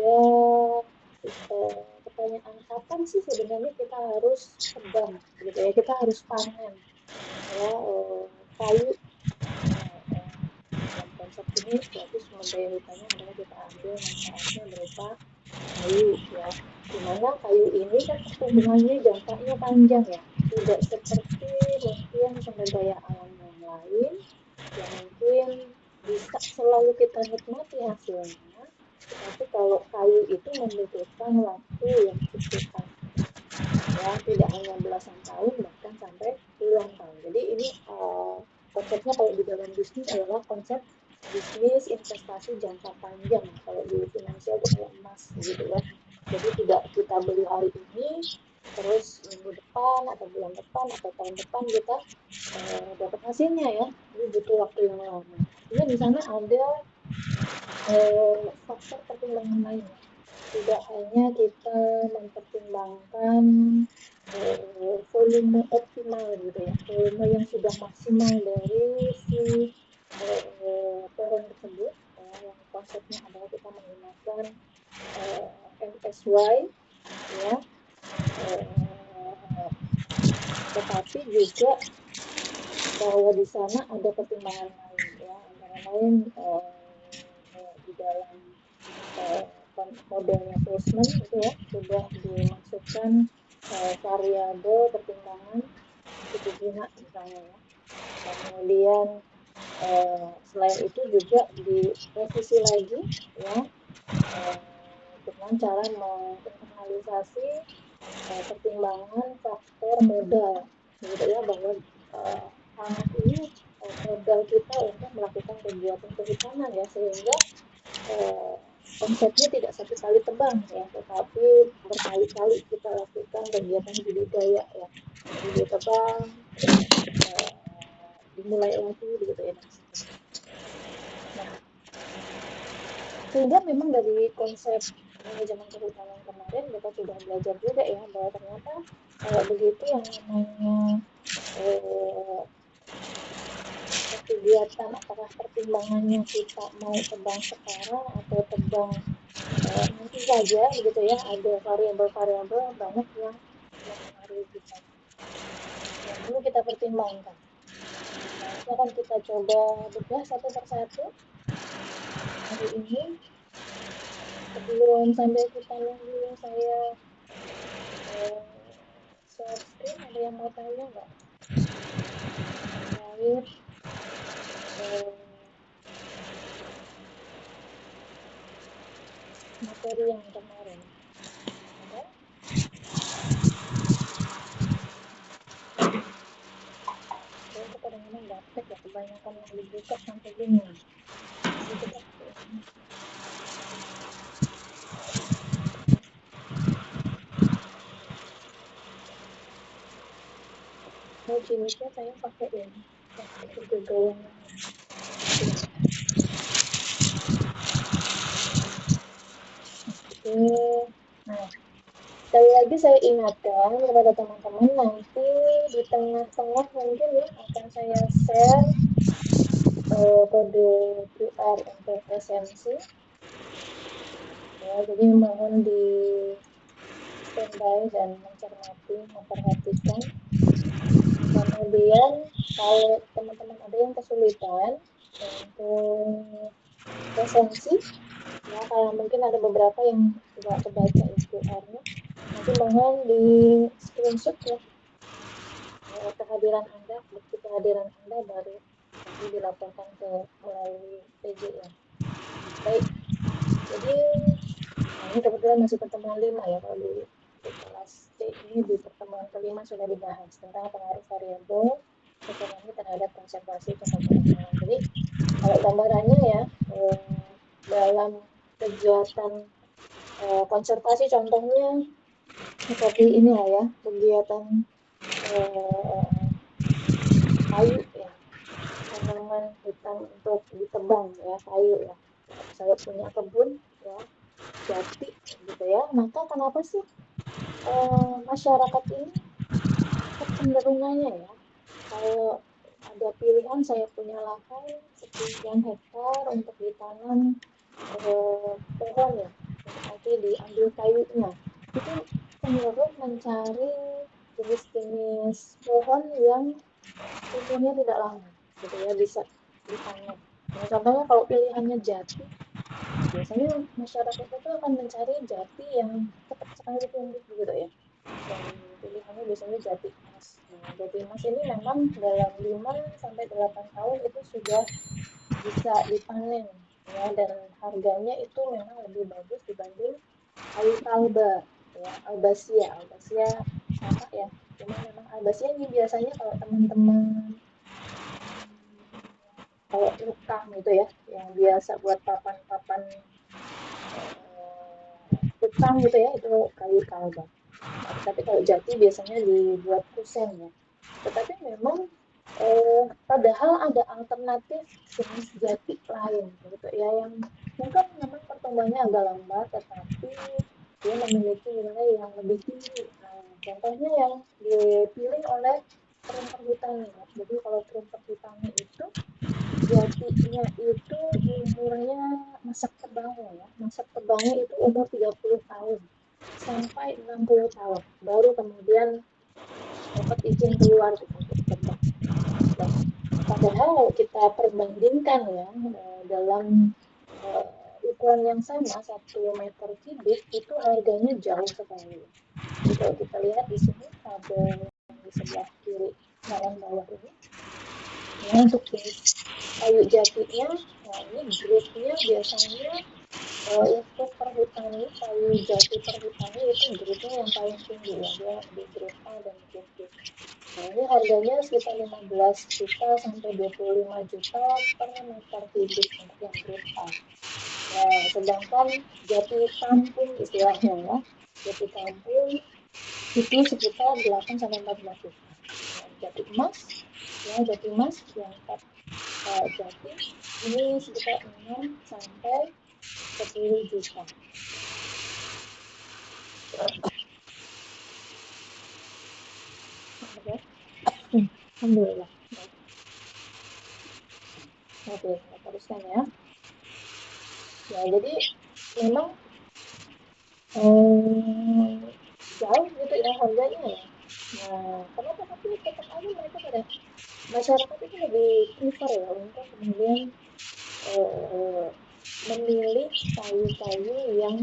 ada pertanyaan kapan sih sebenarnya kita harus tebang gitu ya, kita harus panen ya kayu. Dalam konsep ini berarti sumber daya hutannya adalah kita ambil manfaatnya berupa kayu ya. Dimana kayu ini kan pertumbuhannya jangkanya panjang ya, tidak seperti mungkin sumber daya alam yang lain yang mungkin bisa selalu kita nikmati hasilnya, tetapi kalau kayu itu membutuhkan waktu yang cukup panjang ya, tidak hanya belasan tahun bahkan sampai puluhan tahun. Jadi ini konsepnya kalau di dalam bisnis adalah konsep bisnis investasi jangka panjang. Kalau di finansial itu kayak emas gitu ya. Jadi tidak kita beli hari ini, terus minggu depan atau bulan depan atau tahun depan kita dapat hasilnya ya. Ini butuh waktu yang lama. Artinya di sana ada faktor pertimbangan lain ya. Tidak hanya kita mempertimbangkan volume optimal gitu ya, volume yang sudah maksimal dari si pohon tersebut, ya, yang konsepnya adalah kita menggunakan MSY, ya, uh, tetapi juga bahwa di sana ada pertimbangan lain, ya, antara lain di dalam modelnya placement itu ya sudah dimasukkan variabel pertimbangan suku bunga misalnya ya. Kemudian selain itu juga direvisi lagi ya dengan cara menginternalisasi pertimbangan faktor modal gitu ya, bahwa tanah ini modal kita untuk melakukan kegiatan kehutanan ya, sehingga konsepnya tidak satu kali tebang ya, tetapi berkali-kali kita lakukan kegiatan budidaya ya. Jadi ditebang, terus dimulai lagi begitu ya, dan seterusnya. Nah, sehingga memang dari konsep manajemen kehutanan kemarin kita sudah belajar juga ya, bahwa ternyata kalau begitu yang namanya kegiatan, apakah pertimbangannya kita mau tebang sekarang atau tebang nanti saja begitu ya, ada variabel-variabel banyak yang mempengaruhi kita yang perlu kita pertimbangkan. Nah, itu akan kita coba bedah satu persatu hari ini. Sebelum sampai kita nunggu saya share screen, ada yang mau tanya nggak terkait materi yang kemarin? Ada? Saya kok kadang-kadang gaptek ya, kebanyakan yang dibuka sampai bingung. Jadi coba ini. Oh, jenisnya saya pakai ini, pakai Google yang lain. Oke. Nah, sekali lagi saya ingatkan kepada teman-teman, nanti di tengah-tengah mungkin ya akan saya share kode QR untuk esensi. Ya, jadi mohon di standby dan mencermati, memperhatikan. Kemudian kalau teman-teman ada yang kesulitan untuk esensi, ya kalau mungkin ada beberapa yang nggak kebaca ya QR-nya, nanti mohon di screenshot ya kehadiran Anda, bukti kehadiran Anda baru nanti dilaporkan ke melalui PJ ya. Baik, jadi nah ini kebetulan masih pertemuan 5 ya, kalau di kelas C ini di pertemuan kelima sudah dibahas tentang pengaruh variabel ekonomi terhadap konservasi cagar alam. Jadi kalau gambarannya ya dalam kegiatan konservasi contohnya seperti inilah ya, kegiatan kayu ya, tanaman hutan untuk ditebang ya, kayu ya. Saya punya kebun ya, jati gitu ya. Maka kenapa sih masyarakat ini kecenderungannya ya, kalau ada pilihan saya punya lahan sekian hektar untuk ditanam pohon ya, tapi diambil kayunya itu cenderung mencari jenis-jenis pohon yang umurnya tidak lama gitu ya, bisa dipanen. Nah, contohnya kalau pilihannya jati, biasanya masyarakat itu akan mencari jati yang cepat sekali tumbuh gitu ya, dan pilihannya biasanya jati emas. Nah, jati emas ini memang dalam 5 sampai 8 tahun itu sudah bisa dipanen ya, dan harganya itu memang lebih bagus dibanding kayu kalba ya, albasia sama ya. Cuma memang albasia ini biasanya kalau teman-teman kalau tukang gitu ya, yang biasa buat papan-papan tukang gitu ya, itu kayu kalba. Nah, tetapi kalau jati biasanya dibuat kusen ya. Tetapi memang padahal ada alternatif jenis jati lain gitu ya, yang mungkin memang pertumbuhannya agak lambat tetapi dia memiliki nilai yang lebih tinggi. Nah, contohnya yang dipilih oleh perum perhutani ya. Jadi kalau perum perhutani itu jatinya itu umurnya, masa tebangnya ya, masa tebangnya itu umur 30 tahun sampai 60 tahun baru kemudian dapat izin keluar gitu untuk tebang. Nah, padahal kita perbandingkan ya, dalam ukuran yang sama 1 meter kubik itu harganya jauh sekali. Jadi kalau kita lihat di sini tabel yang di sebelah kiri kanan bawah ini, ya untuk jenis kayu jatinya, nah ini grade-nya biasanya untuk perhutani, kayu jati perhutani itu grade-nya yang paling tinggi ya, dia di grade A dan grade B. Nah, ini harganya sekitar 15 juta sampai 25 juta per meter kubik untuk yang grade A. Nah, sedangkan jati kampung istilahnya ya, jati kampung itu sekitar 8 sampai 14 juta. Nah, jati emas, ya jati emas yang top jati ini sekitar 6 sampai 10 juta. Oke, alhamdulillah. Oke, saya teruskan ya. Ya, jadi memang jauh gitu ya harganya ya. Nah, kenapa tapi tetap aja mereka pada masyarakat itu lebih prefer ya untuk kemudian eh, memilih kayu-kayu yang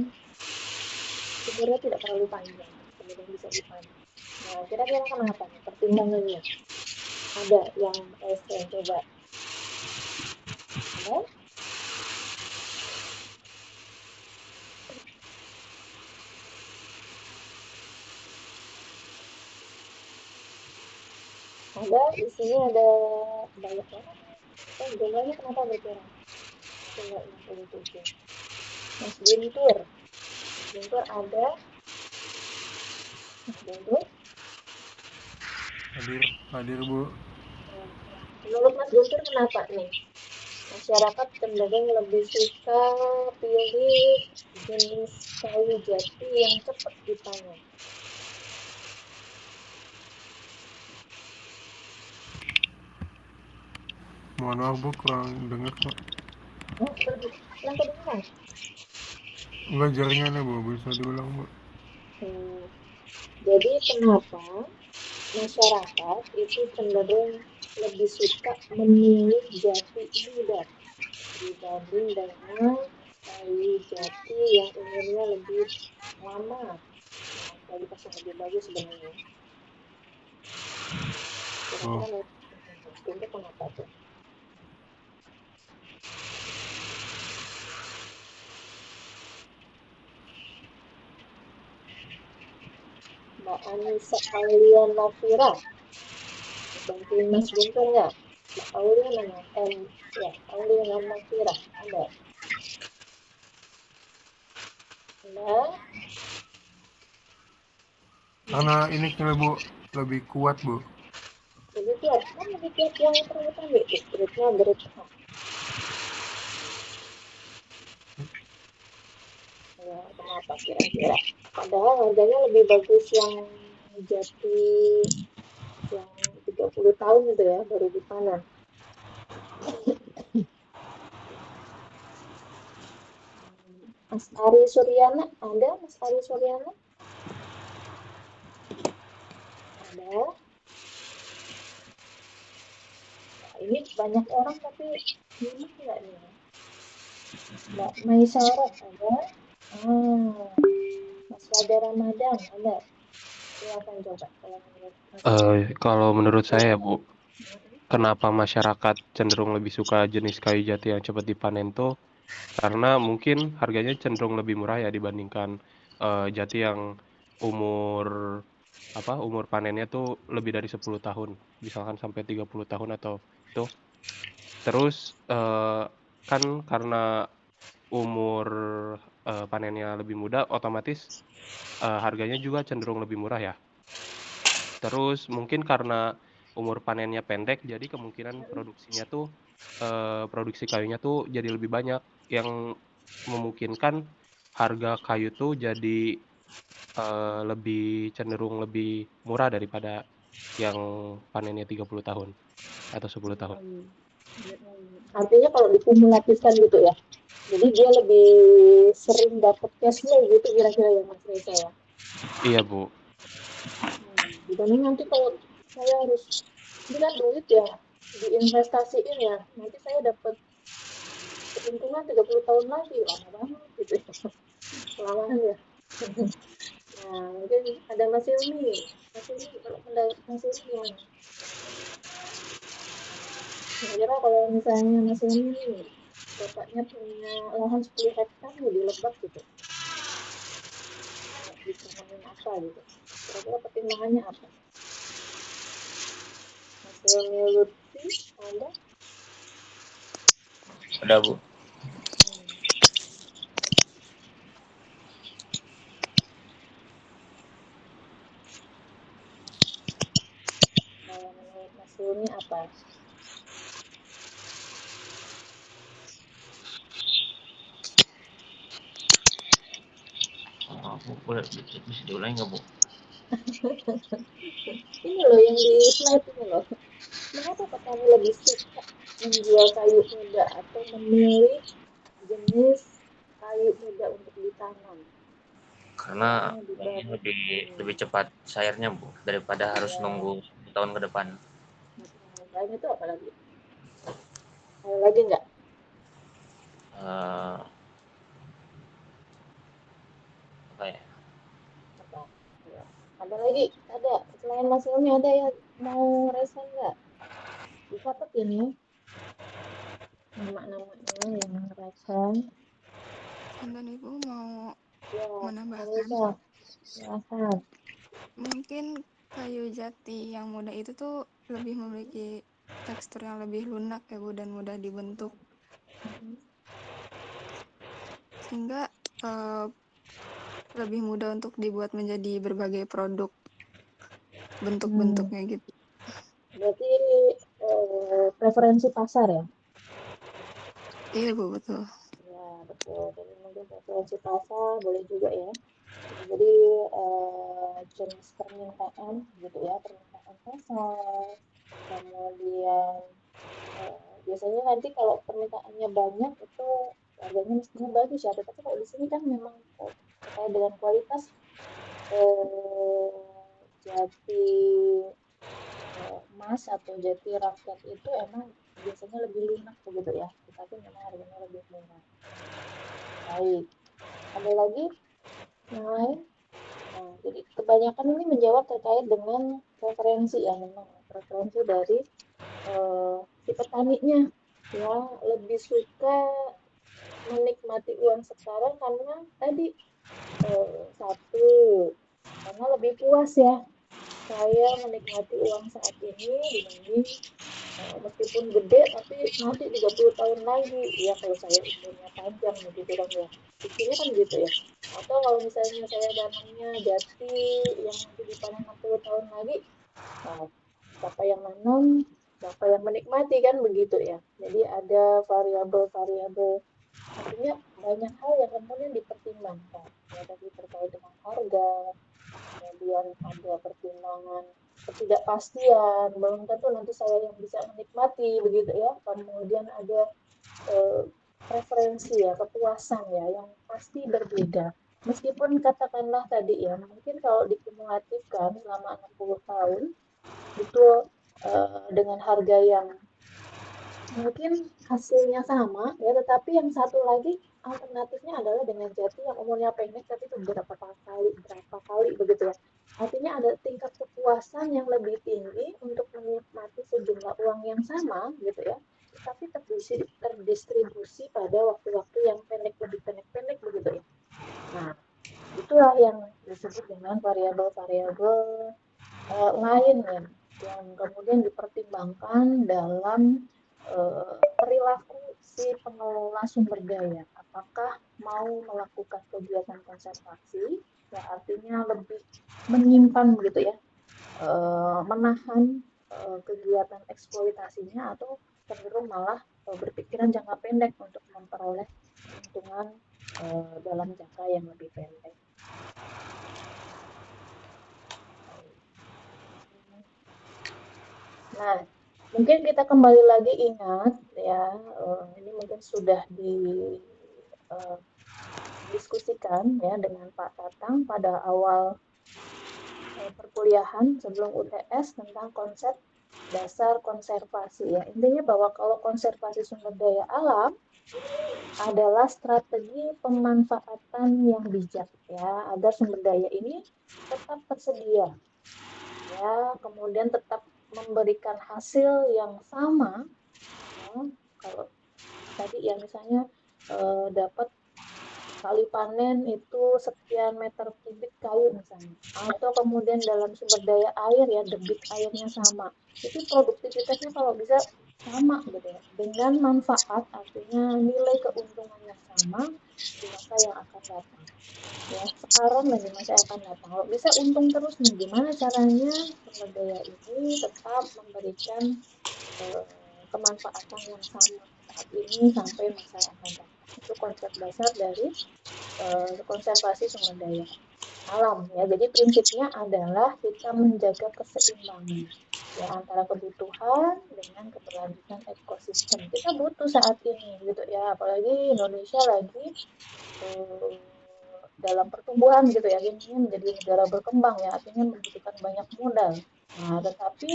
umurnya tidak terlalu panjang, kemudian bisa dipanen. Nah, kira-kira kenapa nih pertimbangannya? Ada yang coba ada? Ada, di sini ada banyak orang. Jumlahnya kenapa berkurang? Tinggal 67. Mas Guntur. Mas Guntur ada. Mas Guntur. Hadir, hadir Bu. Nah, menurut Mas Guntur kenapa nih? Masyarakat cenderung lebih suka pilih jenis kayu jati yang cepat dipanen. Mohon maaf Bu, kurang dengar kok. Oh, yang kedengaran. Enggak jaringannya Bu, bisa diulang Bu. Hmm, jadi kenapa masyarakat itu cenderung lebih suka memilih jati muda dibanding dengan kayu jati yang umurnya lebih lama, yang kualitas yang lebih bagus sebenarnya. Oh, Kira-kira untuk kenapa tuh? Mbak Anissa Aulia Nafira, bantuin Mas Guntur nggak? Mbak Aulia mana? Ya, Aulia Nafira, ada? Ada? karena ini kali Bu, lebih kuat Bu. Lebih kuat, kan lebih kuat yang perhutani itu, grade-nya grade A. Ya, kenapa kira-kira? Padahal harganya lebih bagus yang jati yang 30 tahun itu ya, baru dipanen. Mas Ari Suryana, ada Mas Ari Suryana? Ada. Nah, ini banyak orang tapi nyimak nggak nih? Mbak Maisarah ada. Ah, Mas Radha Ramadan ada. Silakan coba kalau menurut Mas Ari. Kalau menurut saya, Bu, Mm-mm. kenapa masyarakat cenderung lebih suka jenis kayu jati yang cepat dipanen tuh karena mungkin harganya cenderung lebih murah ya dibandingkan jati yang umur umur panennya tuh lebih dari 10 tahun, misalkan sampai 30 tahun atau itu. Terus kan karena umur panennya lebih muda, otomatis harganya juga cenderung lebih murah ya. Terus mungkin karena umur panennya pendek, jadi kemungkinan produksi kayunya tuh jadi lebih banyak yang memungkinkan harga kayu tuh jadi lebih cenderung lebih murah daripada yang panennya 30 tahun atau 10 tahun. Mm-mm. Mm-mm. Artinya kalau dikumulatifkan gitu ya. Jadi dia lebih sering dapat cash flow gitu kira-kira ya Mas Reza ya. Iya, Bu. Dibanding nanti kalau saya harus ini kan duit ya diinvestasiin ya. Nanti saya dapat keuntungan 30 tahun lagi. Lama banget gitu ya. Kelamaan ya. Nah, mungkin ada Mas Ilmi. Mas Ilmi, kalau pendapat Mas Ilmi gimana? Kira-kira kalau misalnya Mas Ilmi nih, bapaknya punya lahan 10 hektar nih di Lebak gitu. Mau ditanemin apa gitu. Kira-kira pertimbangannya apa? Mas Ilmi Lutfi, ada? Ada Bu. Hmm. Kalau menurut Mas Ilmi apa? Bu, boleh bisa diulangi nggak Bu? Ini loh yang di slide ini loh. Mengapa petani lebih suka menjual kayu muda atau memilih jenis kayu muda untuk ditanam? Karena Karena ini dibanding lebih lebih cepat cairnya Bu daripada harus ya, nunggu 1 tahun ke depan. selain itu apa lagi? Ada lagi nggak? Eh, apa ya? Apa? Ya. Ada lagi? Ada. Selain Mas Ilmi ada yang mau resen nggak? Dicatat ini nama-namanya yang resen. Dan Ibu mau Ya, menambahkan, Anissa, silakan. mungkin kayu jati yang muda itu tuh lebih memiliki tekstur yang lebih lunak ya Bu dan mudah dibentuk sehingga eh, lebih mudah untuk dibuat menjadi berbagai produk Hmm, bentuk-bentuknya gitu. berarti preferensi pasar ya? Iya Bu, betul. Ya, betul. Jadi mungkin preferensi pasar boleh juga ya. Bisa jadi jenis permintaan gitu ya, permintaan pasar. Kemudian biasanya nanti kalau permintaannya banyak itu harganya mestinya bagus ya. Tapi kalau di sini kan memang terkait dengan kualitas jati emas atau jati rakyat itu emang biasanya lebih lunak begitu ya. Tetapi memang harganya lebih murah. Baik. Ada lagi yang lain? Nah, jadi kebanyakan ini menjawab terkait dengan preferensi ya, memang preferensi dari si petaninya ya lebih suka menikmati uang sekarang karena tadi satu karena lebih puas ya saya menikmati uang saat ini dibanding meskipun gede tapi nanti 30 tahun lagi ya kalau saya umurnya panjang begitu kan ya pikirnya kan gitu ya atau kalau misalnya saya tanamnya jati yang nanti dipanen 60 tahun lagi nah, siapa yang nanam siapa yang menikmati kan begitu ya jadi ada variabel-variabel artinya banyak hal yang kemudian dipertimbangkan ya tadi terkait dengan harga kemudian ada pertimbangan ketidakpastian belum tentu nanti saya yang bisa menikmati begitu ya kemudian ada preferensi ya, kepuasan ya, yang pasti berbeda. Meskipun katakanlah tadi ya, mungkin kalau dikumulatifkan selama 60 tahun, itu dengan harga yang mungkin hasilnya sama ya, tetapi yang satu lagi alternatifnya adalah dengan jati yang umurnya pendek tapi itu berapa kali begitu ya. Artinya ada tingkat kepuasan yang lebih tinggi untuk menikmati sejumlah uang yang sama gitu ya, tapi terdistribusi pada waktu-waktu yang lebih pendek-pendek begitu ya. Nah, itulah yang disebut dengan variabel-variabel lain ya, yang kemudian dipertimbangkan dalam perilaku si pengelola sumber daya. Apakah mau melakukan kegiatan konservasi, ya artinya lebih menyimpan begitu ya, menahan kegiatan eksploitasinya, atau cenderung malah berpikiran jangka pendek untuk memperoleh keuntungan dalam jangka yang lebih pendek. Nah, mungkin kita kembali lagi ingat ya, ini mungkin sudah didiskusikan ya dengan Pak Tatang pada awal perkuliahan sebelum UTS tentang konsep dasar konservasi ya. Intinya bahwa kalau konservasi sumber daya alam adalah strategi pemanfaatan yang bijak ya, agar sumber daya ini tetap tersedia ya, kemudian tetap memberikan hasil yang sama ya. Kalau tadi ya misalnya dapat kali panen itu sekian meter kubik kayu misalnya, atau kemudian dalam sumber daya air ya, debit airnya sama, itu produktivitasnya kalau bisa sama gitu ya, dengan manfaat, artinya nilai keuntungannya sama di masa yang akan datang ya, sekarang dan di masa yang akan datang. Kalau bisa untung terus nih, gimana caranya sumber daya ini tetap memberikan kemanfaatan yang sama saat ini sampai masa yang akan datang. Itu konsep dasar dari konservasi sumber daya alam ya. Jadi prinsipnya adalah kita menjaga keseimbangan ya antara kebutuhan dengan keberlanjutan ekosistem. Kita butuh saat ini gitu ya, apalagi Indonesia lagi dalam pertumbuhan gitu ya, ini menjadi negara berkembang ya, artinya membutuhkan banyak modal. Nah, tetapi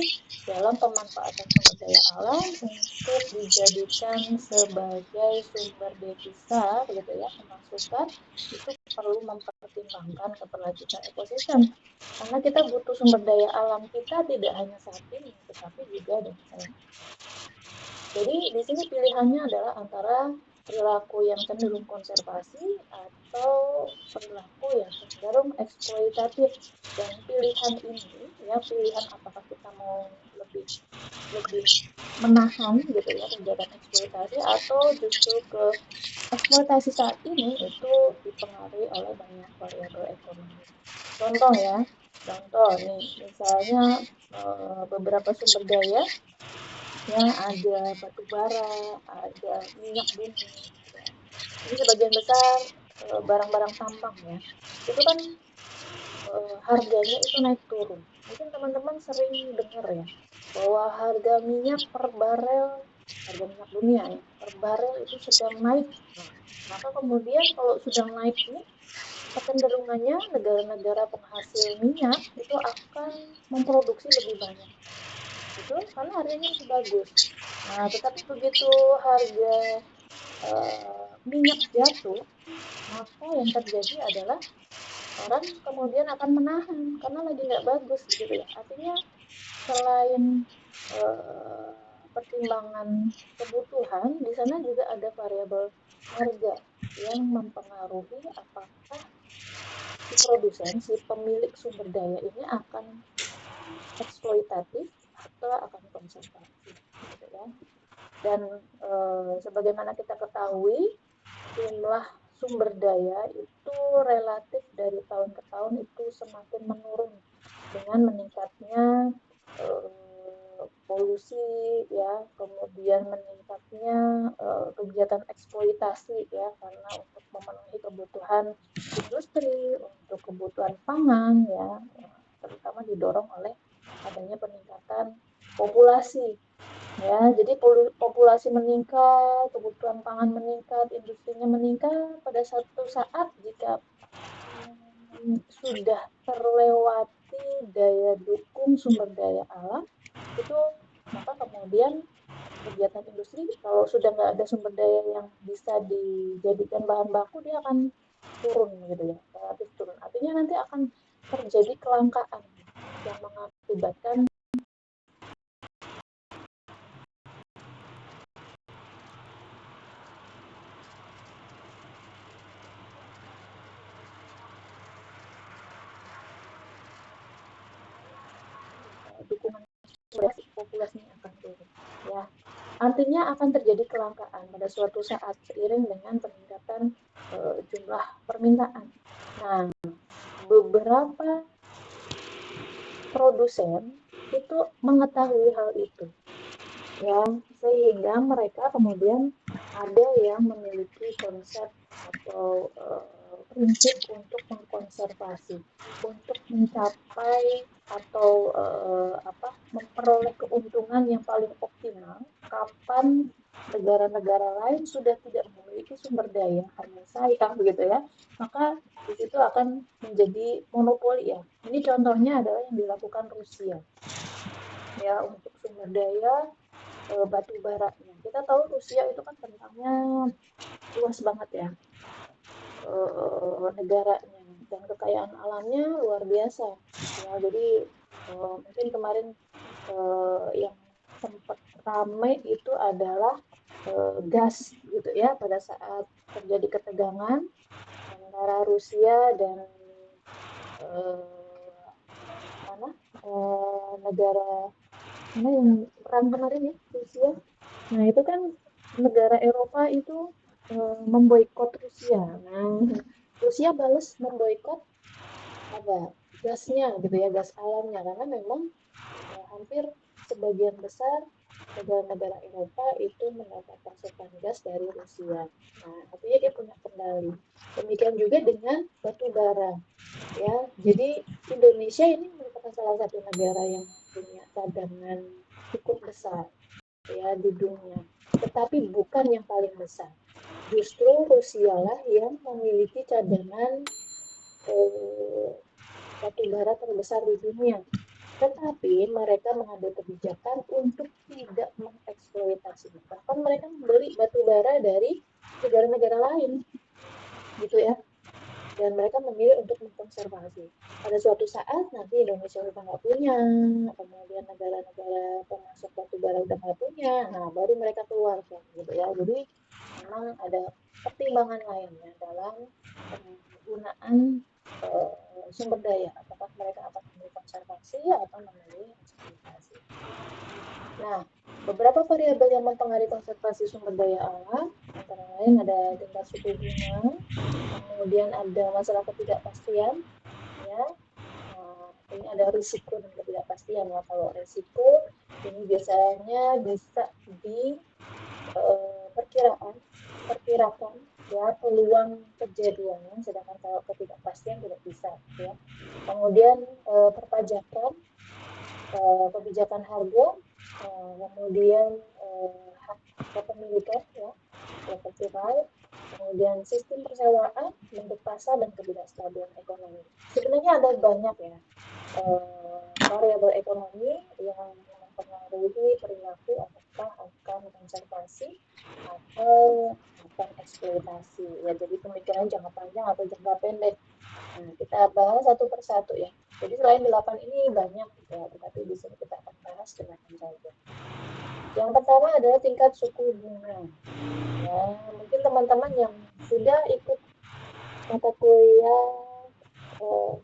dalam pemanfaatan sumber daya alam untuk dijadikan sebagai sumber devisa gitu ya, pemasukan, itu perlu mempertimbangkan keberlanjutan ekosistem. Karena kita butuh sumber daya alam kita tidak hanya saat ini, tetapi juga di masa yang akan datang. Jadi di sini pilihannya adalah antara perilaku yang cenderung konservasi atau perilaku yang cenderung eksploitatif. Dan pilihan ini ya, pilihan apakah kita mau lebih lebih menahan gitu ya kegiatan eksploitasi atau justru ke eksploitasi saat ini, itu dipengaruhi oleh banyak variabel ekonomi. Contoh ya, contoh nih misalnya beberapa sumber daya ya, ada batu bara, ada minyak bumi ya. Ini sebagian besar barang-barang tambang ya. Itu kan harganya itu naik turun. Mungkin teman-teman sering dengar ya, bahwa harga minyak per barel, harga minyak dunia ya, per barel itu sedang naik. Nah, maka kemudian kalau sedang naik ini, kecenderungannya negara-negara penghasil minyak itu akan memproduksi lebih banyak. Itu karena harganya masih bagus. Nah, tetapi begitu harga minyak jatuh, maka yang terjadi adalah orang kemudian akan menahan karena lagi nggak bagus begitu ya. Artinya selain eh, pertimbangan kebutuhan, di sana juga ada variabel harga yang mempengaruhi apakah si produsen, si pemilik sumber daya ini akan eksploitatif atau akan konservasi gitu ya. Dan sebagaimana kita ketahui, jumlah sumber daya itu relatif dari tahun ke tahun itu semakin menurun dengan meningkatnya polusi ya, kemudian meningkatnya kegiatan eksploitasi ya, karena untuk memenuhi kebutuhan industri, untuk kebutuhan pangan ya, terutama didorong oleh adanya peningkatan populasi Ya, jadi populasi meningkat, kebutuhan pangan meningkat, industrinya meningkat. Pada satu saat jika sudah terlewati daya dukung sumber daya alam, itu maka kemudian kegiatan industri kalau sudah nggak ada sumber daya yang bisa dijadikan bahan baku, dia akan turun gitu ya, relatif turun. Artinya nanti akan terjadi kelangkaan yang mengakibatkan dukungan populasinya akan turun. Ya, artinya akan terjadi kelangkaan pada suatu saat seiring dengan peningkatan jumlah permintaan. Nah, beberapa produsen itu mengetahui hal itu, ya, sehingga mereka kemudian ada yang memiliki konsep atau prinsip untuk mengkonservasi, untuk mencapai atau memperoleh keuntungan yang paling optimal kapan negara-negara lain sudah tidak memiliki sumber daya hanya sayang begitu ya, maka di situ akan menjadi monopoli ya. Ini contohnya adalah yang dilakukan Rusia ya untuk sumber daya batu bara. Kita tahu Rusia itu kan bentangnya luas banget ya, negaranya, dan kekayaan alamnya luar biasa. Ya, jadi mungkin kemarin yang sempat ramai itu adalah gas gitu ya, pada saat terjadi ketegangan antara Rusia dan negara mana yang perang kemarin ya, Rusia. Nah itu kan negara Eropa itu memboikot Rusia. Nah Rusia balas memboikot apa gasnya gitu ya, gas alamnya, karena memang hampir sebagian besar negara-negara Eropa itu mendapat pasokan gas dari Rusia. Nah artinya dia punya kendali. Demikian juga dengan batu bara. Ya, jadi Indonesia ini merupakan salah satu negara yang punya cadangan cukup besar ya di dunia, tetapi bukan yang paling besar. Justru Rusia lah yang memiliki cadangan batu bara terbesar di dunia. Tetapi mereka mengambil kebijakan untuk tidak mengeksploitasi. Bahkan mereka membeli batu bara dari negara-negara lain, gitu ya. Dan mereka memilih untuk mengkonservasi. Pada suatu saat nanti Indonesia udah nggak punya, kemudian negara-negara pemasok batu bara udah nggak punya, nah baru mereka keluarkan gitu ya. Jadi memang ada pertimbangan lainnya dalam penggunaan sumber daya, apakah mereka akan memilih konservasi atau memilih eksploitasi. Nah, beberapa variabel yang mempengaruhi konservasi sumber daya alam antara lain ada tingkat suku bunga, kemudian ada masalah ketidakpastian, ya. Ini ada risiko dan ketidakpastian ya. Kalau risiko ini biasanya bisa perkirakan ya peluang kejadiannya, sedangkan kalau ketidakpastian tidak bisa ya. Kemudian perpajakan, kebijakan harga, kemudian hak kepemilikan ya, property right, kemudian sistem persewaan, bentuk pasar, dan ketidakstabilan ekonomi. Sebenarnya ada banyak ya variabel ekonomi yang mempengaruhi perilaku apakah akan konservasi atau akan eksploitasi ya. Jadi pemikiran jangka panjang atau jangka pendek. Nah, kita bahas satu persatu ya. Jadi selain 8 ini banyak ya, tetapi di sini kita akan bahas 8 saja. Yang pertama adalah tingkat suku bunga. Ya, mungkin teman-teman yang sudah ikut mata kuliah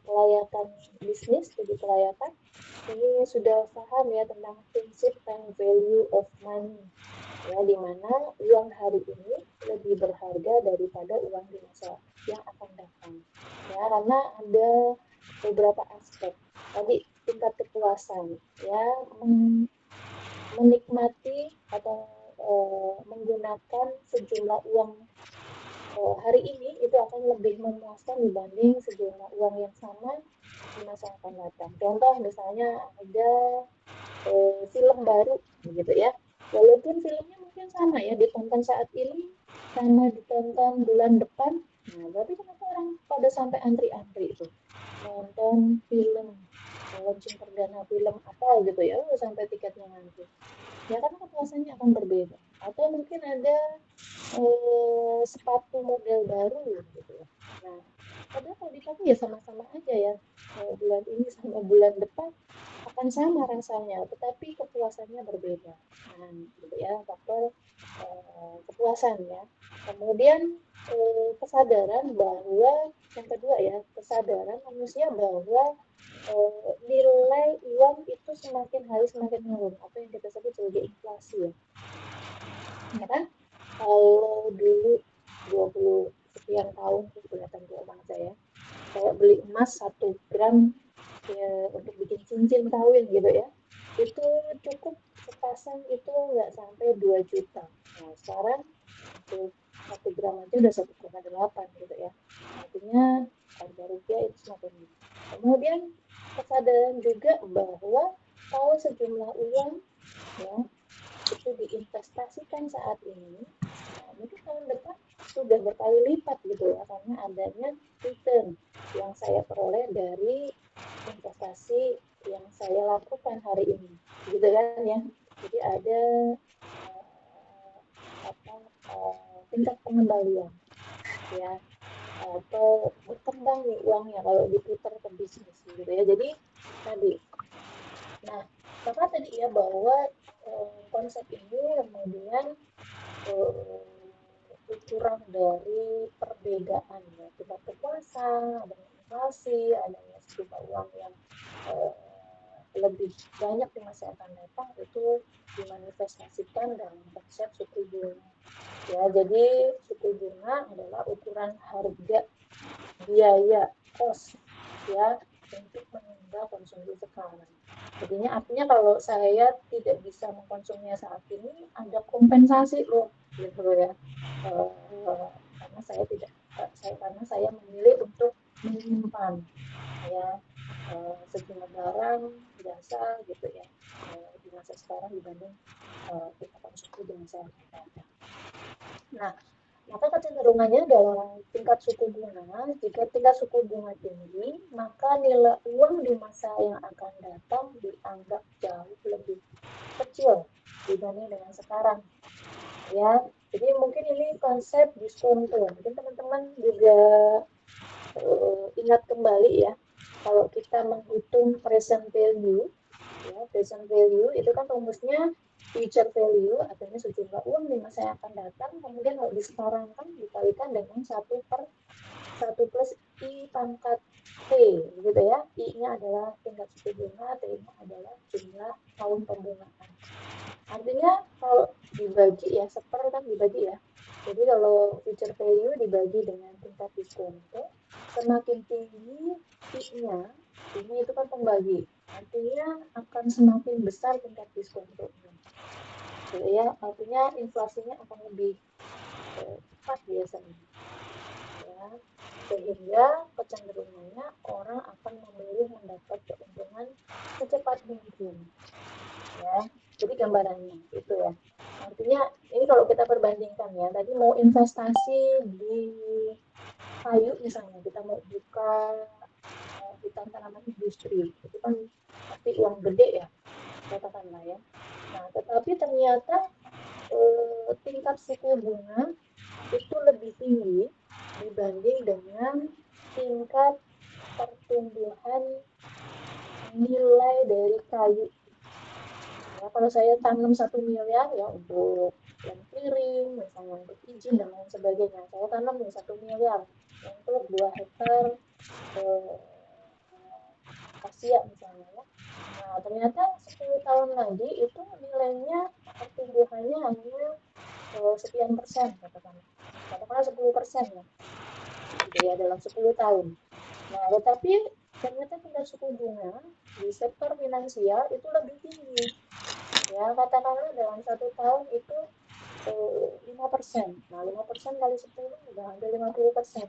kelayakan bisnis, studi kelayakan, ini sudah paham ya tentang prinsip time value of money. Ya, di mana uang hari ini lebih berharga daripada uang di masa yang akan datang. Ya, karena ada beberapa aspek. Tadi tingkat kepuasan, ya, menikmati atau menggunakan sejumlah uang hari ini itu akan lebih memuaskan dibanding sejumlah uang yang sama di masa akan datang. Contoh misalnya ada film baru gitu ya. Walaupun filmnya mungkin sama ya, ditonton saat ini sama ditonton bulan depan. Nah, tapi kenapa orang pada sampai antri-antri itu nonton film, launching perdana film apa gitu ya, sampai tiketnya ngantri. Ya kan kepuasannya akan berbeda. Atau mungkin ada sepatu model baru gitu ya. Nah, padahal kalau dipakai ya sama-sama aja ya. Bulan ini sama bulan depan akan sama rasanya, tetapi kepuasannya berbeda. Nah, gitu ya, faktor kepuasan ya. Kemudian kesadaran bahwa yang kedua ya, kesadaran manusia bahwa nilai uang itu semakin hari semakin menurun, apa yang kita sebut sebagai inflasi ya. Ya kan? Kalau dulu 20 sekian tahun, kelihatan tua banget saya beli emas 1 gram ya, untuk bikin cincin kawin gitu ya, itu cukup sepasang itu nggak sampai 2 juta. Nah sekarang untuk 1 gram aja udah 1,8 gitu ya, artinya harga rupiah itu semakin tinggi. Kemudian kesadaran juga bahwa kalau sejumlah uang ya itu diinvestasikan saat ini, nah, mungkin tahun depan sudah berkali lipat gitu ya, karena adanya return yang saya peroleh dari investasi yang saya lakukan hari ini, gitu kan ya. Jadi ada tingkat pengembalian ya, atau berkembang nih uangnya kalau diputar ke bisnis gitu ya. Jadi tadi, nah maka tadi ya bahwa konsep ini kemudian ukuran dari perbedaan ya, tingkat kepuasan, adanya inflasi, adanya sejumlah uang yang lebih banyak di masa akan datang, itu dimanifestasikan dalam konsep suku bunga. Ya, jadi suku bunga adalah ukuran harga biaya cost ya untuk menunda konsumsi sekarang. Jadinya artinya kalau saya tidak bisa mengkonsumsinya saat ini, ada kompensasi loh gitu ya. Karena saya memilih untuk menyimpan ya sejumlah barang jasa gitu ya di masa sekarang dibanding kita konsumsi di masa yang akan datang. Nah, maka kecenderungannya dalam tingkat suku bunga, jika tingkat suku bunga tinggi, maka nilai uang di masa yang akan datang dianggap jauh lebih kecil dibanding dengan sekarang. Ya, jadi mungkin ini konsep diskonto. Mungkin teman-teman juga ingat kembali ya, kalau kita menghitung present value, ya present value itu kan rumusnya future value, artinya sejumlah uang di masa yang akan datang, kemudian kalau disekarangkan dikalikan dengan 1 plus I pangkat T gitu ya. I-nya adalah tingkat suku bunga, T-nya adalah jumlah tahun pembungaan. Artinya kalau dibagi ya, seper kan dibagi ya. Jadi kalau future value dibagi dengan tingkat diskonto, semakin tinggi I-nya, ini itu kan pembagi, artinya akan semakin besar tingkat diskontonya. Gitu ya, artinya inflasinya akan lebih cepat biasanya. Ya, sehingga kecenderungannya orang akan memilih mendapat keuntungan secepat mungkin. Ya, jadi gambarannya itu ya. Artinya ini kalau kita perbandingkan ya, tadi mau investasi di kayu misalnya, kita mau buka hutan tanaman industri, itu kan pasti uang gede ya, katakanlah ya. Nah, tetapi ternyata tingkat suku bunga itu lebih tinggi dibanding dengan tingkat pertumbuhan nilai dari kayu. Ya, kalau saya tanam 1 miliar ya untuk yang piring, misalnya untuk izin dan lain sebagainya, saya tanam nih 1 miliar untuk 2 hektar kasia misalnya ya. Nah, ternyata 10 tahun lagi itu nilainya pertumbuhannya hanya sekian persen, katakanlah 10% ya, gitu ya, dalam 10 tahun. Nah, tetapi ternyata tingkat suku bunga di sektor finansial itu lebih tinggi. Ya, katakanlah dalam 1 tahun itu 5%. Nah, 5% kali 10 udah hampir 50%.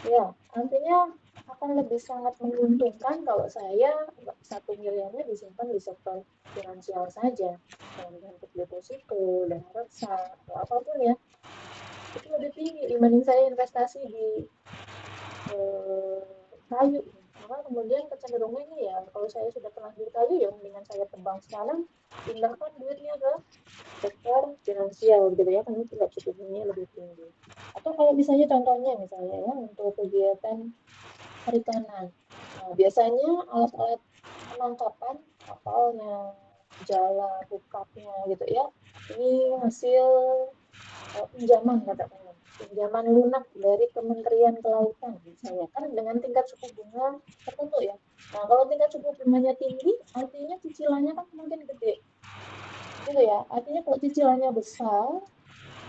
Ya, artinya akan lebih sangat menguntungkan kalau saya 1 miliarnya disimpan di sektor finansial saja, dalam bentuk deposito dan reksa atau apapun ya, itu lebih tinggi dibanding saya investasi di kayu. Maka kemudian kecenderungannya ya kalau saya sudah terlanjur kayu ya mendingan saya tebang sekarang, pindahkan duitnya ke sektor finansial gitu ya, karena tingkat suku bunganya lebih tinggi. Atau kalau misalnya contohnya misalnya ya untuk kegiatan perikanan. Nah, biasanya alat-alat penangkapan kapalnya, jala, hukapnya gitu ya, ini hasil pinjaman katakanlah, pinjaman lunak dari Kementerian Kelautan misalnya, kan dengan tingkat suku bunga tertentu ya. Nah, kalau tingkat suku bunganya tinggi, artinya cicilannya kan mungkin gede, gitu ya. Artinya kalau cicilannya besar,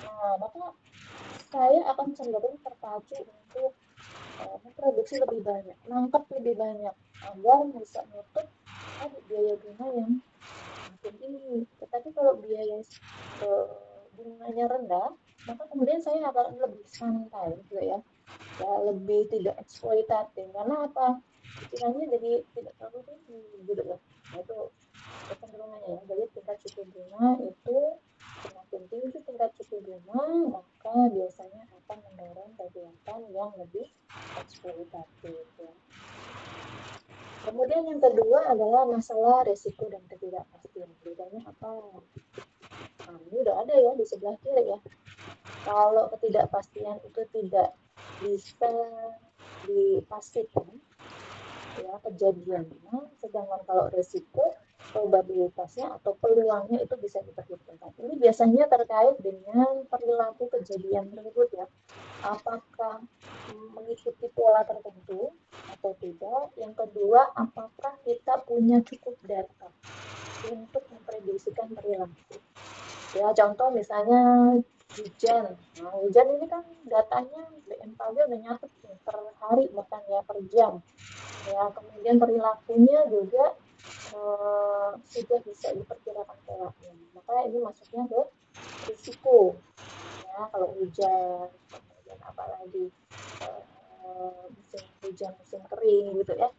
nah maka saya akan cenderung terpacu untuk memproduksi lebih banyak, nangkap lebih banyak, agar bisa nutup tadi biaya bunga yang makin tinggi. Tetapi kalau biaya bunganya rendah, maka kemudian saya akan lebih santai gitu ya, ya lebih tidak eksploitatif. Karena apa? Cicilannya jadi tidak terlalu tinggi gitu loh. Nah, itu kecenderungannya ya. Jadi tingkat suku bunga itu semakin tinggi tingkat suku bunga, maka biasanya akan mendorong kegiatan yang lebih eksploitatif ya. Kemudian yang kedua adalah masalah resiko dan ketidakpastian. Bedanya apa? Nah, ini udah ada ya di sebelah kiri ya. Kalau ketidakpastian itu tidak bisa dipastikan ya kejadiannya, sedangkan kalau resiko probabilitasnya atau peluangnya itu bisa diperhitungkan. Ini biasanya terkait dengan perilaku kejadian tersebut ya. Apakah mengikuti pola tertentu atau tidak. Yang kedua, apakah kita punya cukup data untuk memprediksikan perilaku. Ya, contoh misalnya hujan. Nah, hujan ini kan datanya BMKG udah nyatet per hari bahkan ya per jam. Ya, kemudian perilakunya juga sudah bisa diperkirakan polanya. Maka ini masuknya ke risiko. Ya, kalau hujan, kemudian apalagi musim hujan, musim kering gitu ya.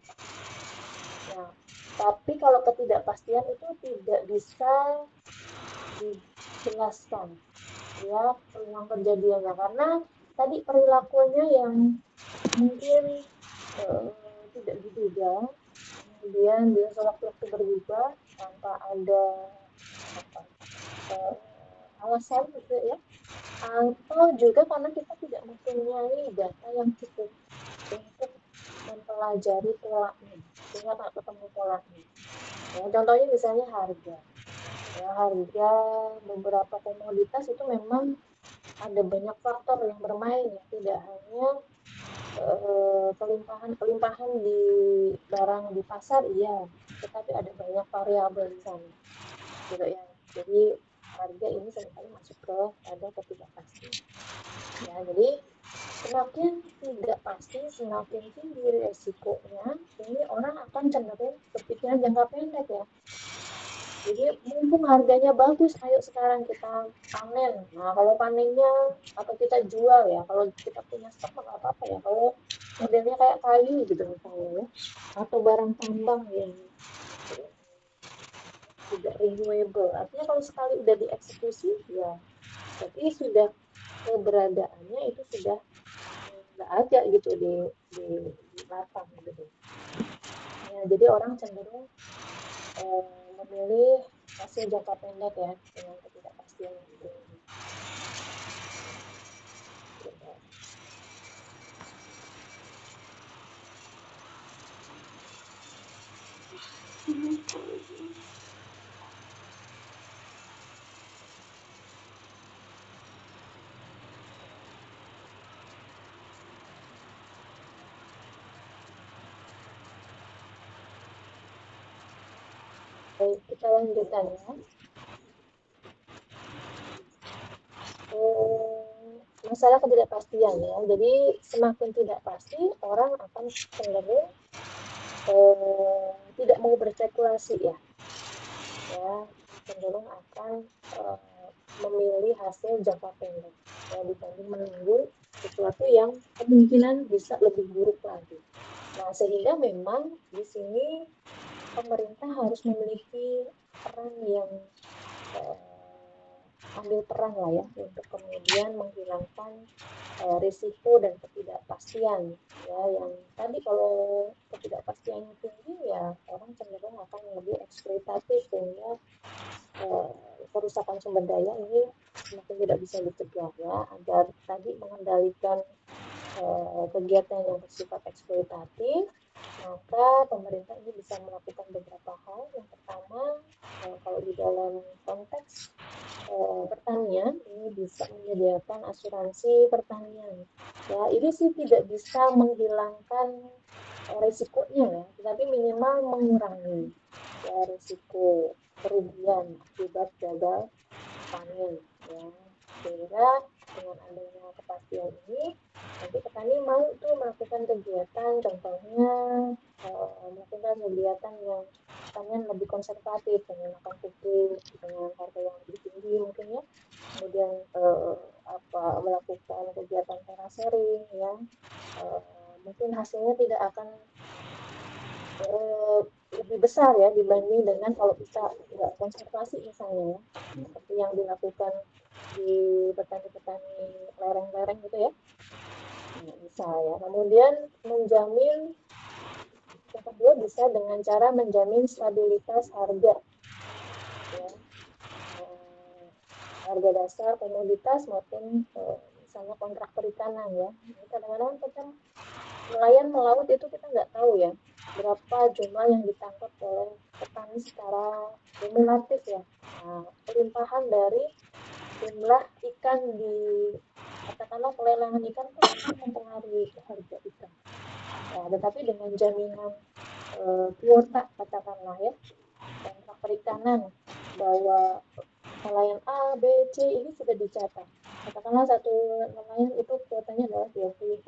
Nah, tapi kalau ketidakpastian itu tidak bisa dijelaskan ya peluang kejadiannya, karena tadi perilakunya yang mungkin tidak diduga, kemudian dia sewaktu-waktu berubah tanpa ada apa, alasan gitu ya, atau juga karena kita tidak mempunyai data yang cukup untuk mempelajari polanya sehingga tak ketemu polanya. Ya, contohnya misalnya harga. Ya, harga beberapa komoditas itu memang ada banyak faktor yang bermain ya, tidak hanya kelimpahan di barang di pasar iya, tetapi ada banyak variabel di sana gitu ya. Jadi harga ini seringkali masuk ke ada ketidakpastian. Ya, jadi semakin tidak pasti, semakin tinggi resikonya, ini orang akan cenderung berpikiran jangka pendek ya. Jadi mumpung harganya bagus, ayo sekarang kita panen. Nah, kalau panennya atau kita jual ya, kalau kita punya stok nggak apa-apa ya. Kalau modelnya kayak kayu gitu misalnya ya, atau barang tambang yang tidak renewable. Artinya kalau sekali udah dieksekusi, ya berarti sudah keberadaannya itu sudah nggak ada gitu di lapang gitu. Ya, jadi orang cenderung memilih hasil jangka pendek ya dengan ketidakpastian yang tinggi. Baik, kita lanjutkan ya. Masalah ketidakpastian ya. Jadi semakin tidak pasti, orang akan cenderung tidak mau berspekulasi ya. Ya, cenderung akan memilih hasil jangka pendek ya, dibanding menunggu sesuatu yang kemungkinan bisa lebih buruk lagi. Nah, sehingga memang di sini pemerintah harus memiliki peran yang ambil peran lah ya untuk kemudian menghilangkan risiko dan ketidakpastian ya, yang tadi kalau ketidakpastiannya tinggi ya orang cenderung akan lebih eksploitatif sehingga kerusakan sumber daya ini semakin tidak bisa dicegah ya, agar tadi mengendalikan kegiatan yang bersifat eksploitatif, maka pemerintah ini bisa melakukan beberapa hal. Yang pertama, kalau di dalam konteks pertanian ini bisa menyediakan asuransi pertanian. Ya, ini sih tidak bisa menghilangkan risikonya ya, tetapi minimal mengurangi ya risiko kerugian akibat gagal panen ya. Sehingga dengan adanya kepastian ini nanti petani mau tuh melakukan kegiatan, contohnya melakukan kegiatan yang pertanian lebih konservatif, menggunakan pupuk dengan harga yang lebih tinggi mungkin ya, kemudian melakukan kegiatan terasering ya, mungkin hasilnya tidak akan lebih besar ya dibanding dengan kalau kita nggak konservasi misalnya ya, seperti yang dilakukan di petani-petani lereng-lereng gitu ya. Nah, bisa ya. Kemudian menjamin, yang kedua bisa dengan cara menjamin stabilitas harga ya, harga dasar komoditas maupun misalnya kontrak perikanan ya. Jadi kadang-kadang kita nelayan melaut itu kita nggak tahu ya berapa jumlah yang ditangkap oleh petani secara kumulatif ya. Nah, pelimpahan dari jumlah ikan di katakanlah pelelangan ikan kan akan mempengaruhi harga ikan. Nah, tetapi dengan jaminan kuota katakanlah ya, kontrak perikanan bahwa nelayan A, B, C ini sudah dicatat. Katakanlah satu nelayan itu kuotanya adalah 20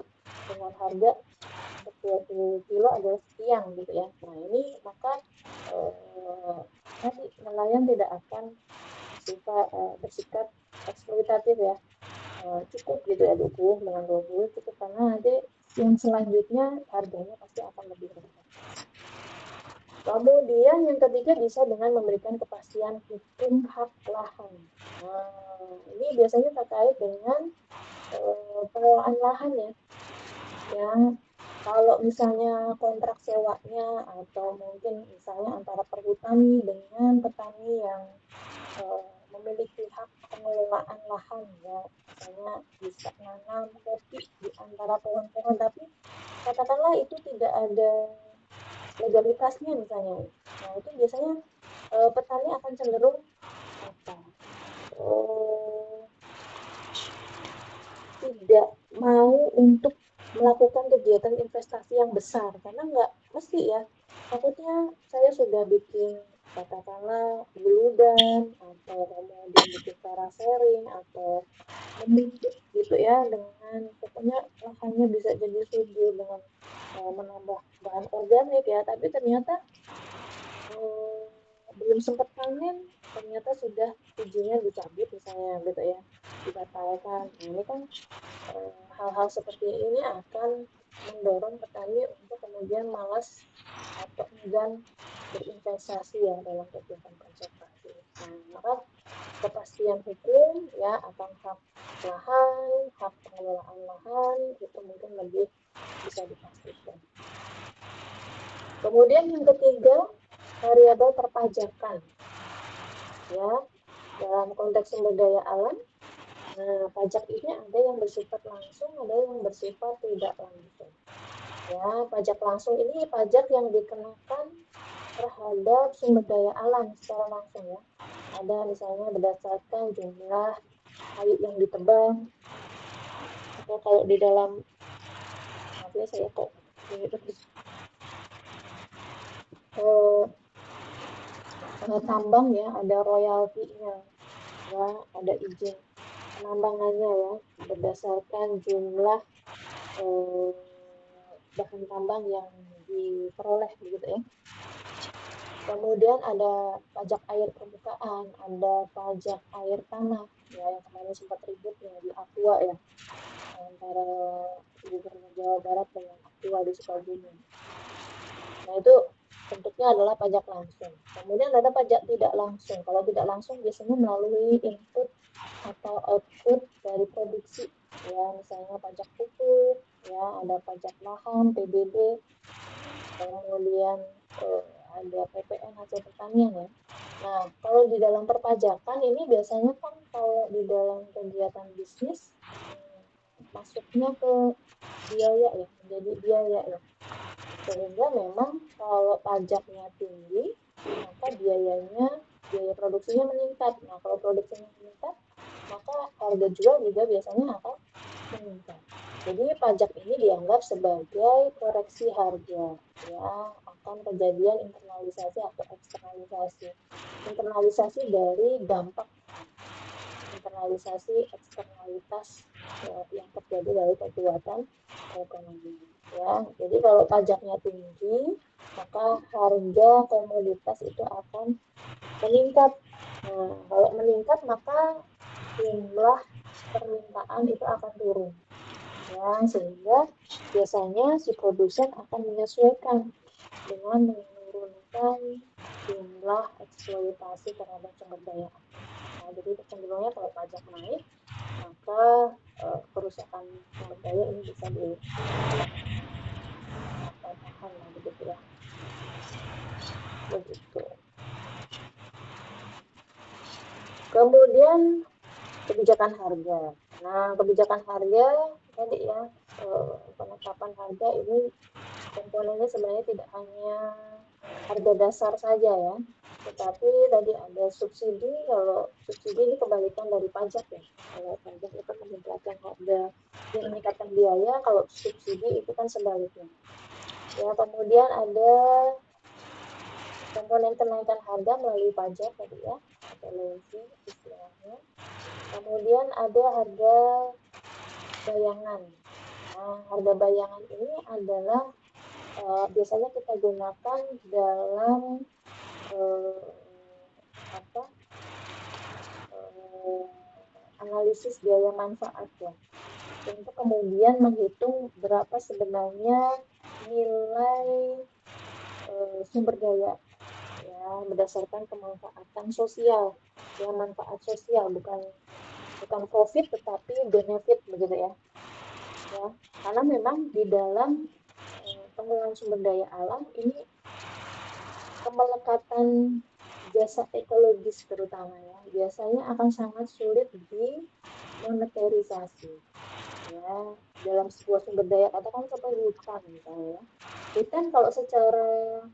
dengan harga untuk 20 kilo adalah sekian gitu ya. Nah, ini maka nanti nelayan tidak akan bersikap eksploitatif ya. Cukup gitu ya 20 dengan 20 cukup, karena nanti yang selanjutnya harganya pasti akan lebih rendah. Kemudian yang ketiga bisa dengan memberikan kepastian hukum hak lahan. Nah, ini biasanya terkait dengan pengelolaan lahan ya. Yang kalau misalnya kontrak sewanya atau mungkin misalnya antara perhutani dengan petani yang memiliki hak pengelolaan lahan ya, misalnya bisa nanam kopi di antara pohon-pohon, tapi katakanlah itu tidak ada legalitasnya misalnya. Nah, itu biasanya petani akan cenderung tidak mau untuk melakukan kegiatan investasi yang besar karena nggak mesti ya, takutnya saya sudah bikin katakanlah guludan atau kemudian bikin terasering atau memupuk gitu ya, dengan pokoknya lahannya bisa jadi subur dengan menambah bahan organik ya, tapi ternyata belum sempat panen ternyata sudah izinnya dicabut misalnya gitu ya, dibatalkan. Nah, ini kan hal-hal seperti ini akan mendorong petani untuk kemudian malas atau enggan berinvestasi ya dalam kegiatan konservasi. Nah, maka kepastian hukum ya akan hak lahan, hak pengelolaan lahan itu mungkin lebih bisa dipastikan. Kemudian yang ketiga, variabel perpajakan ya, dalam konteks sumber daya alam. Nah, pajak ini ada yang bersifat langsung, ada yang bersifat tidak langsung. Ya, pajak langsung ini pajak yang dikenakan terhadap sumber daya alam secara langsung ya. Ada misalnya berdasarkan jumlah kayu yang ditebang, atau kalau di dalam, maaf ya saya kok ini terus tambang ya, ada royaltinya ya, ada izin penambangannya ya, berdasarkan jumlah bahan tambang yang diperoleh begitu ya. Kemudian ada pajak air permukaan, ada pajak air tanah, ya yang kemarin sempat ribut ya di Aqua ya, antara Gubernur Jawa Barat dengan Aqua di Sukabumi. Nah itu bentuknya adalah pajak langsung. Kemudian ada pajak tidak langsung. Kalau tidak langsung biasanya melalui input atau output dari produksi. Ya, misalnya pajak pupuk, ya ada pajak lahan, PBB, kemudian ada PPN hasil pertanian ya. Nah, kalau di dalam perpajakan ini biasanya kan kalau di dalam kegiatan bisnis masuknya ke biaya ya, menjadi biaya ya. Sehingga memang kalau pajaknya tinggi, maka biaya produksinya meningkat. Nah, kalau produksinya meningkat, maka harga jual juga biasanya akan meningkat. Jadi pajak ini dianggap sebagai koreksi harga, ya akan kejadian internalisasi atau eksternalisasi. Internalisasi dari dampak internalisasi eksternalitas yang terjadi dari perbuatan ekonomi. Ya, jadi kalau pajaknya tinggi, maka harga komoditas itu akan meningkat. Nah, kalau meningkat maka jumlah permintaan itu akan turun. Ya, sehingga biasanya si produsen akan menyesuaikan dengan menurunkan jumlah eksploitasi terhadap sumber daya. Nah, jadi kecenderungannya kalau pajak naik, maka kerusakan sumber daya ini bisa ditahan lah begitu ya. Begitu. Kemudian kebijakan harga. Nah, kebijakan harga tadi ya, penetapan harga ini komponennya sebenarnya tidak hanya harga dasar saja ya, tetapi tadi ada subsidi. Kalau subsidi ini kebalikan dari pajak ya. Kalau pajak itu meningkatkan harga, yang meningkatkan biaya, kalau subsidi itu kan sebaliknya. Ya, kemudian ada komponen kenaikan harga melalui pajak tadi ya, atau levy istilahnya. Kemudian ada harga bayangan. Nah, harga bayangan ini adalah biasanya kita gunakan dalam analisis biaya manfaat ya, untuk kemudian menghitung berapa sebenarnya nilai sumber daya ya berdasarkan kemanfaatan sosial ya, manfaat sosial bukan profit tetapi benefit begitu ya. Ya, karena memang di dalam pengelolaan sumber daya alam ini pemelekatan jasa ekologis terutama ya, biasanya akan sangat sulit dimonetarisasi. Ya, dalam sebuah sumber daya, katakan seperti hutan misalnya. Hutan kalau secara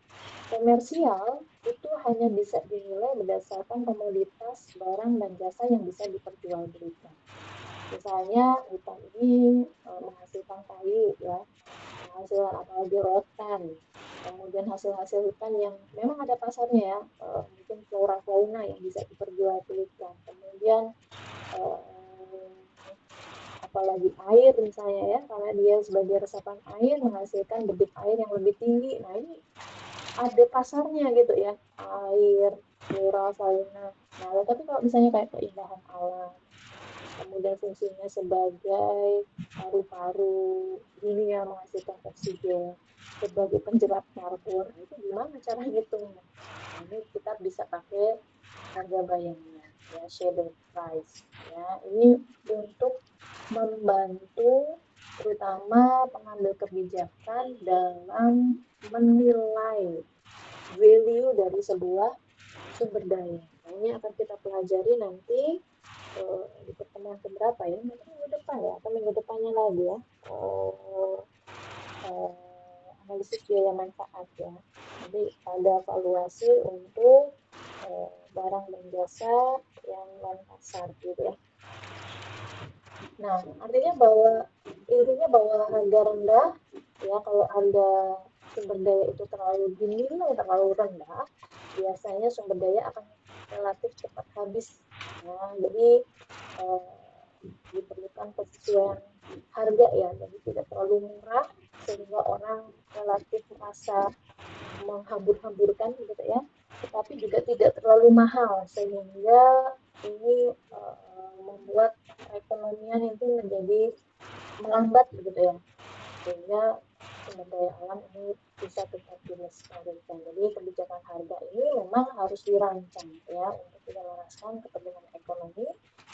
komersial itu hanya bisa dinilai berdasarkan komoditas, barang, dan jasa yang bisa diperjualbelikan. Misalnya hutan ini menghasilkan kayu ya, menghasilkan apalagi rotan, kemudian hasil-hasil hutan yang memang ada pasarnya ya, mungkin flora fauna yang bisa diperjualbelikan, kemudian apalagi air misalnya ya, karena dia sebagai resapan air menghasilkan debit air yang lebih tinggi. Nah ini ada pasarnya gitu ya, air, flora fauna. Nah tapi kalau misalnya kayak keindahan alam, kemudian fungsinya sebagai paru-paru dunia menghasilkan oksigen, sebagai penjerat karbon, itu gimana cara ngitungnya? Nah, ini kita bisa pakai harga bayangan ya, shadow price ya. Ini untuk membantu terutama pengambil kebijakan dalam menilai value dari sebuah sumber daya. Nah, ini akan kita pelajari nanti di pertemuan keberapa ya? Mungkin minggu depan ya, atau minggu depannya lagi ya. Analisis biaya manfaat ya. Jadi ada valuasi untuk barang dan jasa yang non pasar gitu ya. Nah, artinya intinya bahwa harga rendah ya, kalau harga sumber daya itu terlalu dinilai terlalu rendah, biasanya sumber daya akan relatif cepat habis. Nah, jadi diperlukan kesesuaian harga ya, jadi tidak terlalu murah sehingga orang relatif merasa menghambur-hamburkan gitu ya, tetapi juga tidak terlalu mahal, sehingga ini membuat perekonomian itu menjadi melambat begitu ya, sehingga sumber daya alam ini bisa tetap dilestarikan. Jadi kebijakan harga ini memang harus dirancang ya untuk menyelaraskan kepentingan ekonomi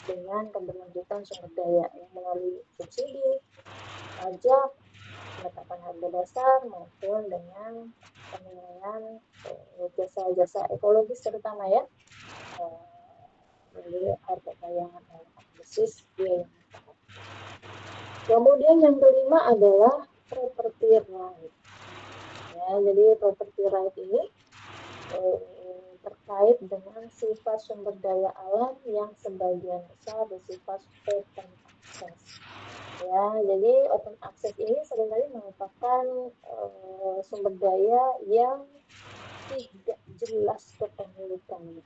dengan keberlanjutan sumber daya yang melalui subsidi, pajak, penetapan harga dasar maupun dengan penilaian jasa-jasa ekologis terutama ya, jadi harga tayangan analisis biaya. Kemudian yang kelima adalah property right. Ya, jadi property right ini terkait dengan sifat sumber daya alam yang sebagian besar bersifat open access. Ya, jadi open access ini sebenarnya merupakan sumber daya yang tidak jelas kepemilikannya,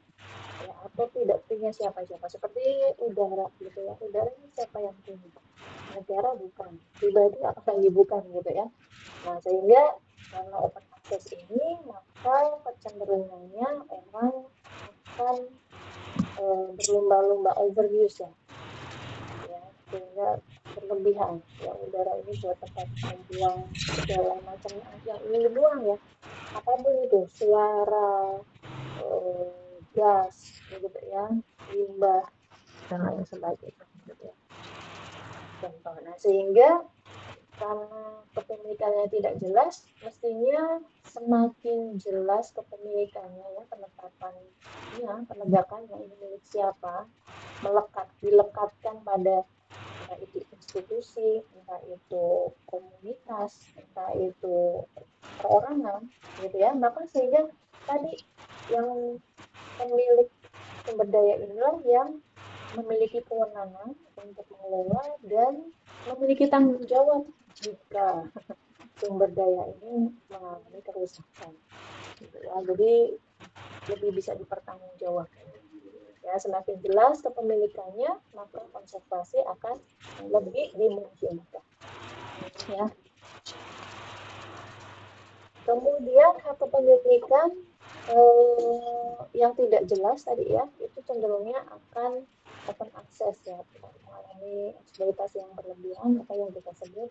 ya, atau tidak punya siapa-siapa, seperti udara gitu ya. Udara ini siapa yang punya? Negara bukan, pribadi apalagi bukan gitu ya. Nah, sehingga karena open access ini, maka kecenderungannya orang akan berlomba-lomba overuse ya, sehingga berlebihan ya, udara ini buat tempat membuang segala macam yang ingin dibuang ya, apapun itu, suara, gas gitu ya, limbah dan lain sebagainya gitu ya, contoh. Nah, sehingga karena kepemilikannya tidak jelas, mestinya semakin jelas kepemilikannya ya, penetapannya, penegakannya ini milik siapa, dilekatkan pada entah itu institusi, entah itu komunitas, entah itu perorangan gitu ya, maka sehingga tadi yang pemilik sumber daya inilah yang memiliki kewenangan untuk mengelola dan memiliki tanggung jawab jika sumber daya ini mengalami kerusakan gitu ya. Jadi lebih bisa dipertanggungjawabkan ya. Semakin jelas kepemilikannya, maka konservasi akan lebih dimungkinkan ya. Kemudian hak kepemilikan yang tidak jelas tadi ya, itu cenderungnya akan open access ya, mengalami eksploitasi yang berlebihan atau yang kita sebut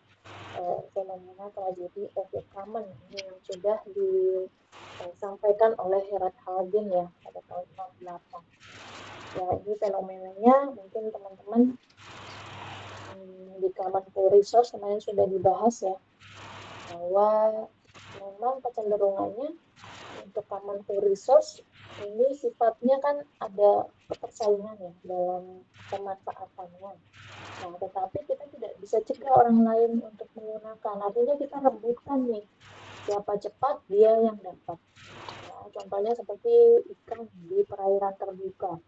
fenomena tragedy of the common, ini yang sudah disampaikan oleh Herald Hagen ya pada tahun 68. Ya, ini fenomenanya mungkin teman-teman di Common Pool Resource kemarin sudah dibahas ya, bahwa memang kecenderungannya untuk Common Pool Resource ini sifatnya kan ada kepersaingan ya dalam pemanfaatannya. Nah, tetapi kita tidak bisa cegah orang lain untuk menggunakan. Artinya kita rebutan nih, siapa cepat dia yang dapat. Nah, contohnya seperti ikan di perairan terbuka,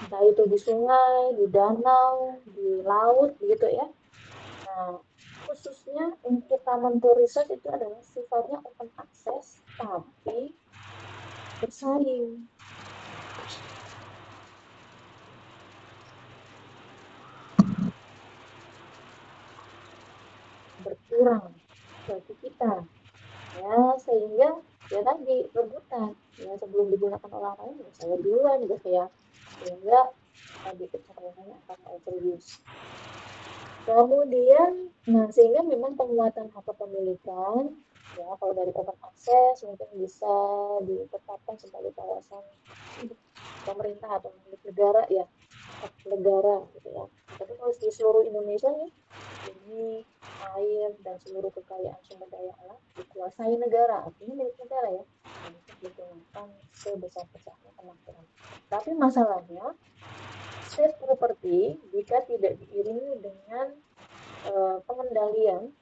entah itu di sungai, di danau, di laut gitu ya. Nah, khususnya untuk Common Pool Resource itu adalah sifatnya open access, tapi bersaing. Berkurang bagi kita ya, sehingga ya tadi rebutan ya, sebelum digunakan orang lain ya saya duluan gitu ya, sehingga tadi kecenderungannya akan overuse. Kemudian sehingga memang penguatan hak kepemilikan ya, kalau dari open access mungkin bisa ditetapkan sebagai kawasan pemerintah atau milik negara ya, hak negara gitu ya. Tapi kalau di seluruh Indonesia nih, bumi, air, dan seluruh kekayaan sumber daya alam dikuasai negara, artinya milik negara ya, untuk digunakan sebesar-besarnya kemampuan. Tapi masalahnya, state property jika tidak diiringi dengan pengendalian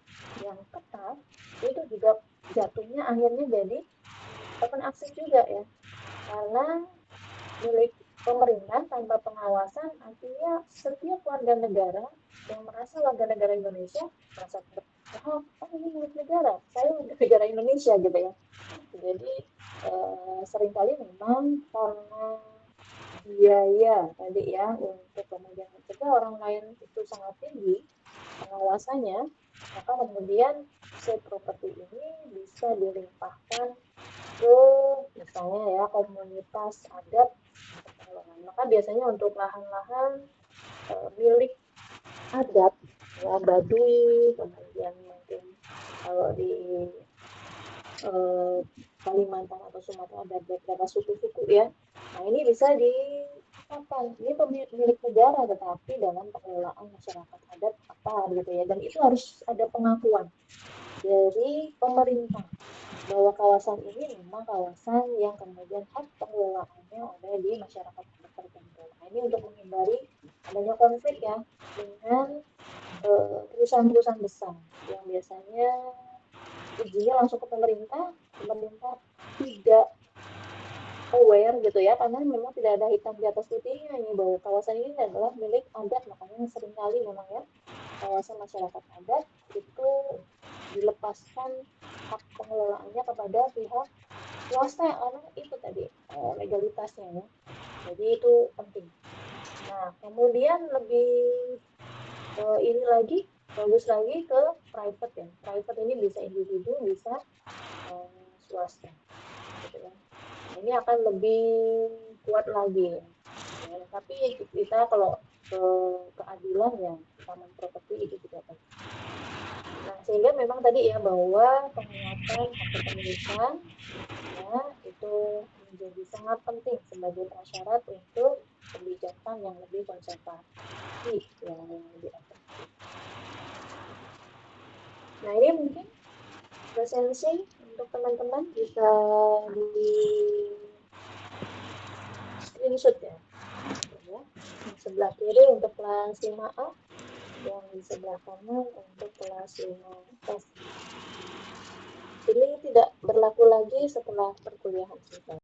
yang ketat, itu juga jatuhnya akhirnya jadi open access juga ya, karena milik pemerintah tanpa pengawasan, artinya setiap warga negara yang merasa warga negara Indonesia merasa ini milik negara, saya warga negara Indonesia gitu ya. Jadi seringkali memang karena biaya tadi ya untuk kemudian mencegah orang lain itu sangat tinggi pengawasannya, maka kemudian aset properti ini bisa dilimpahkan ke misalnya ya komunitas adat atau pengelolaan. Maka biasanya untuk lahan-lahan milik adat ya Baduy, kemudian mungkin kalau di Kalimantan atau Sumatera ada beberapa suku-suku ya. Nah ini bisa ini milik negara tetapi dalam pengelolaan masyarakat adat apa gitu ya, dan itu harus ada pengakuan dari pemerintah bahwa kawasan ini memang kawasan yang kemudian hak pengelolaannya ada di masyarakat adat tertentu. Nah ini untuk menghindari adanya konflik ya dengan perusahaan-perusahaan besar yang biasanya izinnya langsung ke pemerintah tidak aware gitu ya, karena memang tidak ada hitam di atas putihnya ini bahwa kawasan ini adalah milik adat. Makanya seringkali memang ya kawasan masyarakat adat itu dilepaskan hak pengelolaannya kepada pihak swasta karena itu tadi legalitasnya ya. Jadi itu penting. Nah kemudian lebih ini lagi bagus lagi ke private ya. Private ini bisa individu, bisa swasta gitu ya. Nah, ini akan lebih kuat lagi ya. Tapi kita kalau ke keadilan ya taman properti itu juga penting. Nah sehingga memang tadi ya bahwa penguatan hak kepemilikan ya itu menjadi sangat penting sebagai prasyarat untuk kebijakan yang lebih konservatif yang lebih efektif. Nah ini mungkin presensi untuk teman-teman bisa di screenshot ya. Yang sebelah kiri untuk kelas 5A, yang di sebelah kanan untuk kelas 5S. Ini tidak berlaku lagi setelah perkuliahan selesai.